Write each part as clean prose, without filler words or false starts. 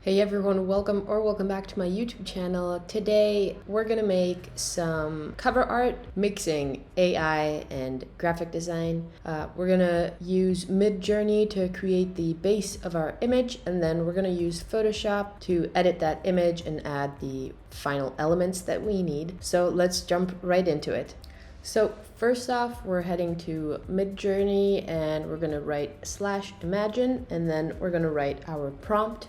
Hey everyone, welcome back to my YouTube channel. Today we're gonna make some cover art mixing AI and graphic design. We're gonna use Midjourney to create the base of our image, and then we're gonna use Photoshop to edit that image and add the final elements that we need. So let's jump right into it. So first off, we're heading to Midjourney and we're gonna write /imagine, and then we're gonna write our prompt.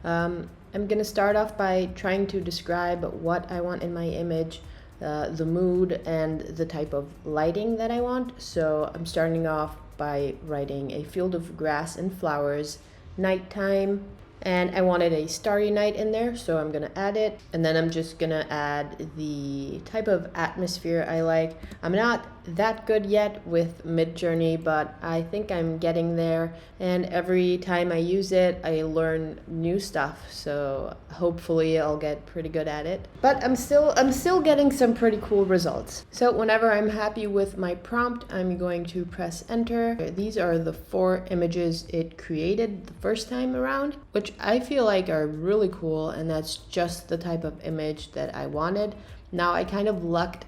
I'm going to start off by trying to describe what I want in my image, the mood, and the type of lighting that I want. So I'm starting off by writing a field of grass and flowers, nighttime, and I wanted a starry night in there, so I'm gonna add it. And then I'm just gonna add the type of atmosphere I like. I'm not that good yet with Midjourney, but I think I'm getting there. And every time I use it, I learn new stuff. So hopefully I'll get pretty good at it. But I'm still getting some pretty cool results. So whenever I'm happy with my prompt, I'm going to press enter. These are the 4 images it created the first time around, which I feel like are really cool, and that's just the type of image that I wanted. Now I kind of lucked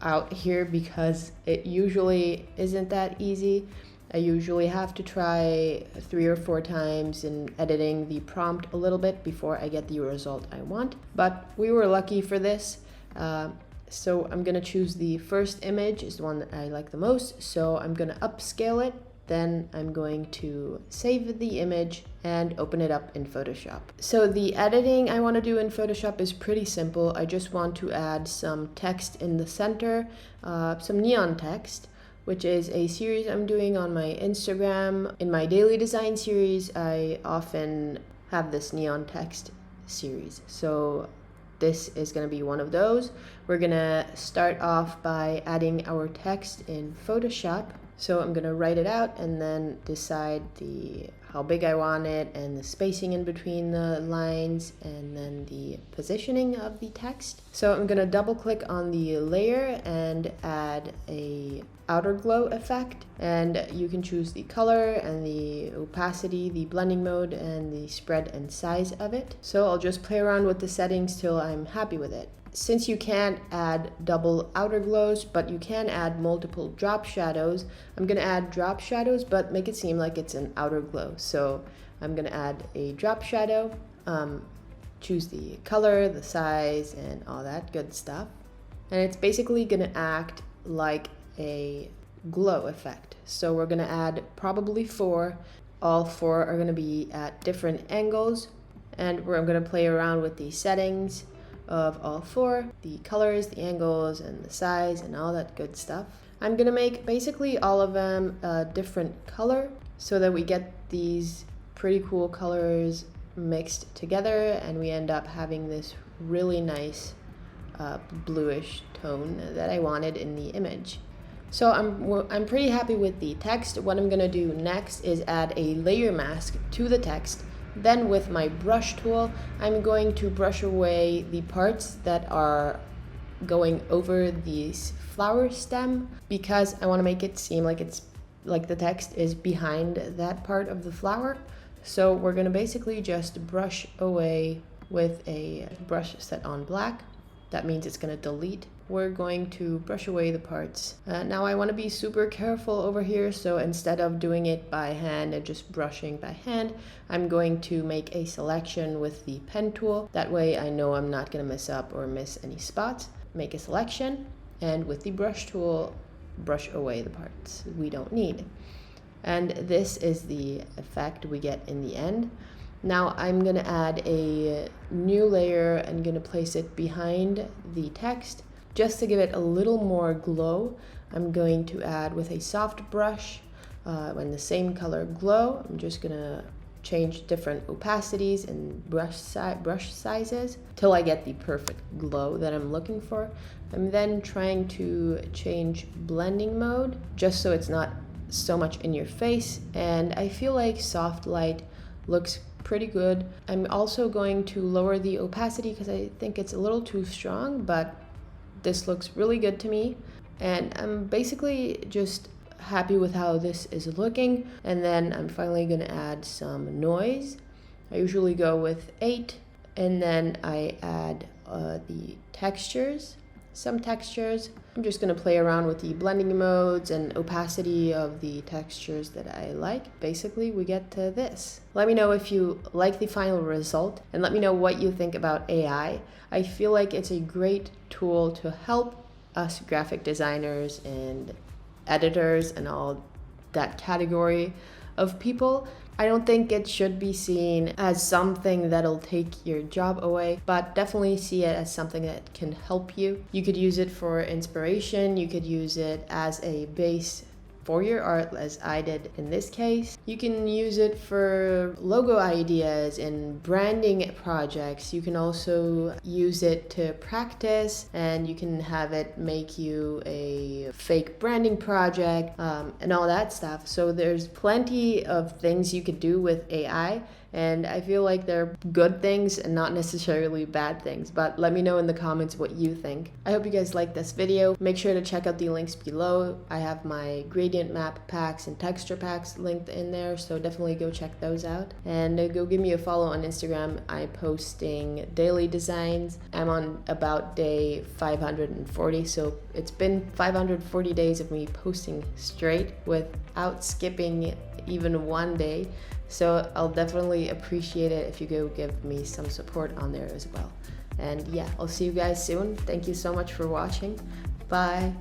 out here because it usually isn't that easy. I usually have to try 3 or 4 times in editing the prompt a little bit before I get the result I want, but we were lucky for this. So I'm gonna choose the first image, is the one that I like the most, so I'm gonna upscale it. Then I'm going to save the image and open it up in Photoshop. So the editing I want to do in Photoshop is pretty simple. I just want to add some text in the center, some neon text, which is a series I'm doing on my Instagram. In my daily design series, I often have this neon text series. So this is going to be one of those. We're going to start off by adding our text in Photoshop. So I'm gonna write it out and then decide how big I want it and the spacing in between the lines and then the positioning of the text. So I'm gonna double click on the layer and add a outer glow effect, and you can choose the color and the opacity, the blending mode, and the spread and size of it. So I'll just play around with the settings till I'm happy with it. Since you can't add double outer glows, but you can add multiple drop shadows, I'm gonna add drop shadows, but make it seem like it's an outer glow. So I'm gonna add a drop shadow, choose the color, the size, and all that good stuff. And it's basically gonna act like a glow effect. So we're gonna add probably 4. All 4 are gonna be at different angles, and I'm gonna play around with the settings of all 4, the colors, the angles, and the size, and all that good stuff. I'm gonna make basically all of them a different color so that we get these pretty cool colors mixed together and we end up having this really nice bluish tone that I wanted in the image. So I'm pretty happy with the text. What I'm gonna do next is add a layer mask to the text. Then with my brush tool, I'm going to brush away the parts that are going over this flower stem because I want to make it seem like the text is behind that part of the flower. So we're going to basically just brush away with a brush set on black. That means it's going to delete. We're going to brush away the parts. Now I want to be super careful over here, so instead of doing it by hand and just brushing by hand, I'm going to make a selection with the pen tool. That way I know I'm not going to mess up or miss any spots. Make a selection, and with the brush tool, brush away the parts we don't need. And this is the effect we get in the end. Now I'm going to add a new layer and going to place it behind the text. Just to give it a little more glow, I'm going to add with a soft brush in the same color glow. I'm just gonna change different opacities and brush sizes till I get the perfect glow that I'm looking for. I'm then trying to change blending mode just so it's not so much in your face, and I feel like soft light looks pretty good. I'm also going to lower the opacity because I think it's a little too strong, but this looks really good to me, and I'm basically just happy with how this is looking. And then I'm finally going to add some noise. I usually go with 8, and then I add the textures, some textures. I'm just gonna play around with the blending modes and opacity of the textures that I like. Basically, we get to this. Let me know if you like the final result, and let me know what you think about AI. I feel like it's a great tool to help us graphic designers and editors and all that category of people. I don't think it should be seen as something that'll take your job away, but definitely see it as something that can help you. You could use it for inspiration, you could use it as a base for your art, as I did in this case. You can use it for logo ideas and branding projects. You can also use it to practice, and you can have it make you a fake branding project and all that stuff. So there's plenty of things you could do with AI, and I feel like they're good things and not necessarily bad things, but let me know in the comments what you think. I hope you guys liked this video. Make sure to check out the links below. I have my gradient map packs and texture packs linked in there, so definitely go check those out. And go give me a follow on Instagram. I'm posting daily designs. I'm on about day 540, so it's been 540 days of me posting straight without skipping even one day. So I'll definitely appreciate it if you go give me some support on there as well. And yeah, I'll see you guys soon. Thank you so much for watching. Bye.